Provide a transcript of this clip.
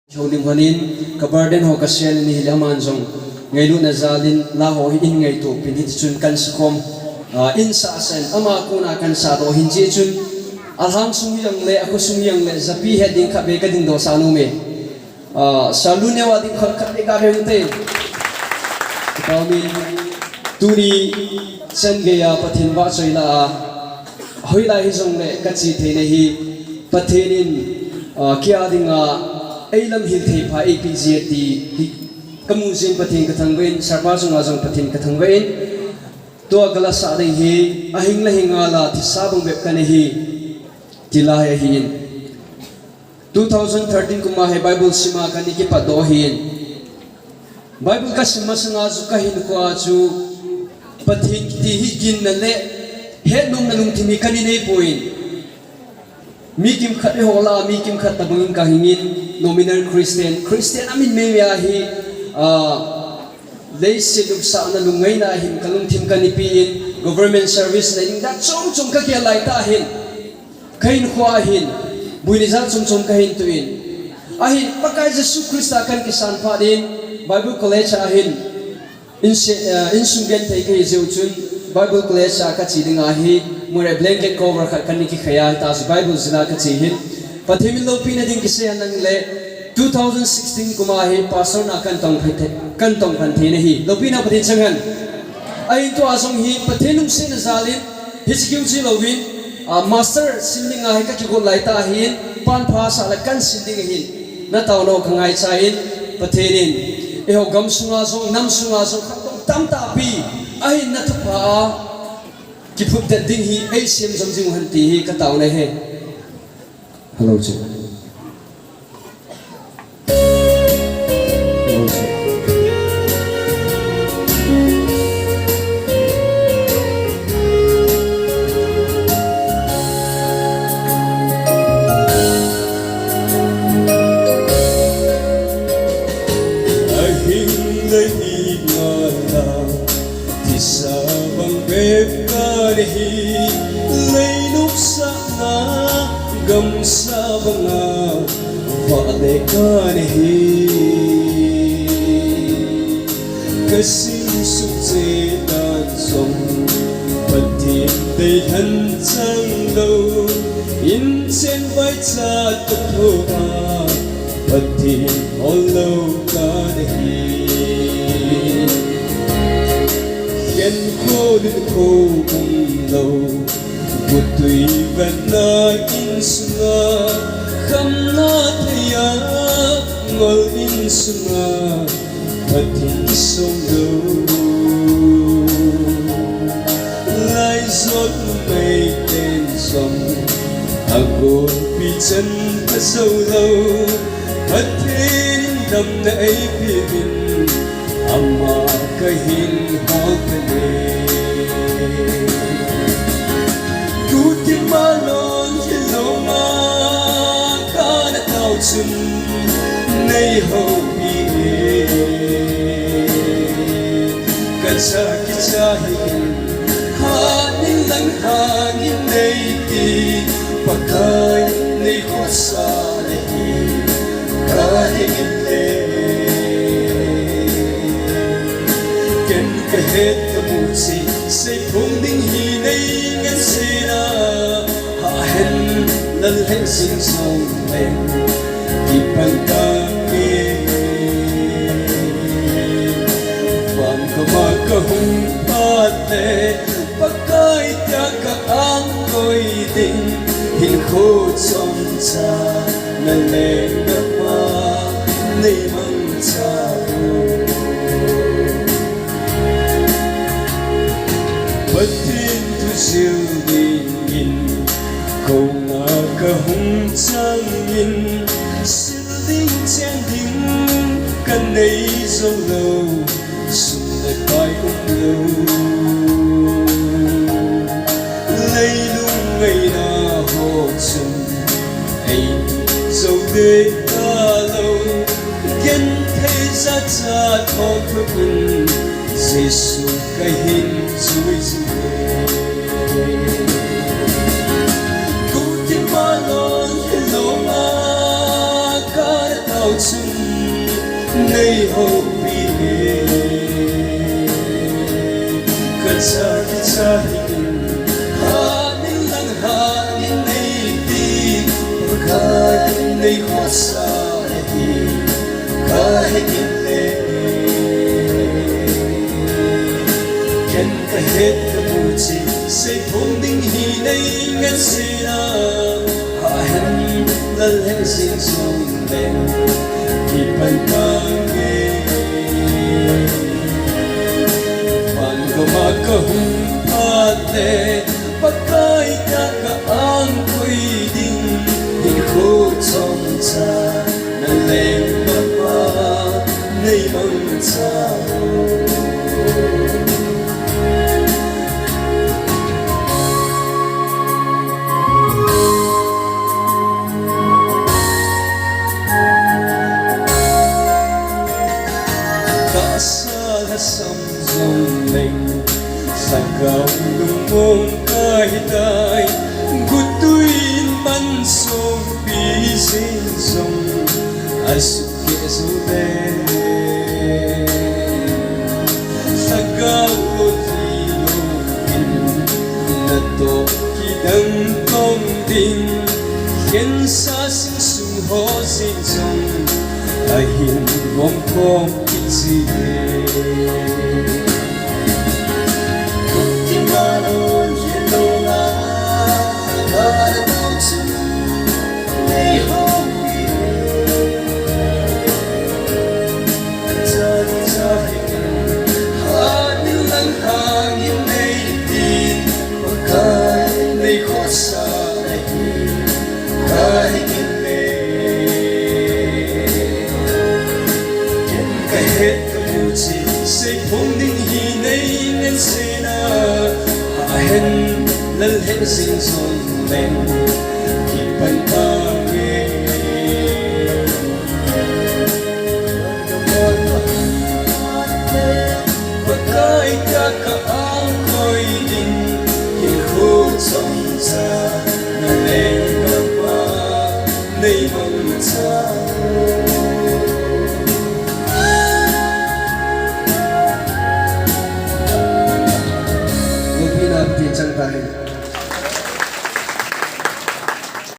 Cholim hanin kabarden ho kasyan ni hilaman jong ngailu na zalin la ho in ngai to pinit chun kan sakom in sa asen ama kuna kan sa do hinji chun alham sungyang le ako sungyang le zapi heading ka be ka ding do sanu me salune wa ding ka be ka be te kami tuni sen ge ya pathin ba choila hoila hi jong le ka chi the ne hi pathenin kya dinga Ailam hil thei pha APGT kamuzin pathin kathangvein sarpa sunga jong pathin kathangvein to agala sa dei hi ahing la hingala thi sabang bep kan hi tila he hin 2013 kuma he Bible sima kan ki pa do hin Bible ka sima sanga ju ka hin ko chu pathin ti hi gin na le he nung nanung thimi kan nei point mi kim khat hola mi kim khat tabangin ka hingin nominal Christian amin me ya hi lei se duk sa na lungai na him kalung thim kanipiin government service na ing da chong ka kya lai ta hin kain khwa hin buiniza chong ka hin tuin ahin pakai Jesu Krista kan kisan pha din Bible college ahin in sungen thei ke jeuchun Bible college ka chi dinga hi mure blanket cover kan ki khaya ta Bible zina ka chi hin Pathimil lo pina ding kise nang le 2016 kumahi pastor na kan tong panthe ne hi lo pina pathin changan ai to asong hi pathinum se na zalin hiskiu chi lovin master sinding a ka ki go laita hin pan pha sa la kan sinding hin na taw no khangai chain pathinin e ho gam sunga so nam sunga so tam ta pi ai na thu pha ki phut da ding hi ai sim jam jing han ti hi ka taw ne he Hello, sir. Hello, sir. Ahing lay ngala ti sabang beb kanihi lay nuksa na gam sa mga padekan hi kasing suksetan som patin day han chang lo in sen vai cha to tha patin olo kan hi ken ko din ko kung lo Putui vana insunga Khamna thaya ngol insunga Pathin songdo Lai zot may ten som Agon pichan pasaw law Pathin dam na ay pirin Ama kahin hakane Kutin malon hiloma kana tauchun nei ho pi kansa kichahin hanin lang hangin nei ti pakai nei khosa nei kahingin le ken kahet kamusi say phung ding hi nei ngan sina ha hen lal hen sing song len ki panta ke wan ka ma ka hung pate pakai tya ka ang koi ding hin kho chom cha na le na ma nei mang cha Patin tu siêu in Câu ngã ca hung trang in Siêu linh chen đinh Căn ấy dâu lâu Xung lại bài lâu Lấy lung ngày na hồ chung Ấy dâu đế ta lâu Gen thấy ra cha thọ thức in Giê-xu cái hình chuối chuối Cụ tin mà lon hello ma cả tàu chung nay hậu vì cơn xa khi xa hình hà nên lăng hà nên nay đi ca nay hoa xa đi ca hay kinh lệ ken ka hết ka mu chi say phong ding hi nay ngan si na ha hen la le sing song le ki pan pange pan ko ma ka hum ate pakai ka ka ang koi ding hin khu chom cha na leng ma pa nei mong cha sâm dung mình sa cao lung mong kai tai gut tuin man song pi sin song asuke sude sa cao ko tino in na to kidang tong ding yen sa sing sung ho sin song ahin mong kong kitsi say phong ding hi nay ngan se na ha hen lal hen sing song men ki pan pa nge pakai ka ka ang koi ding hi khu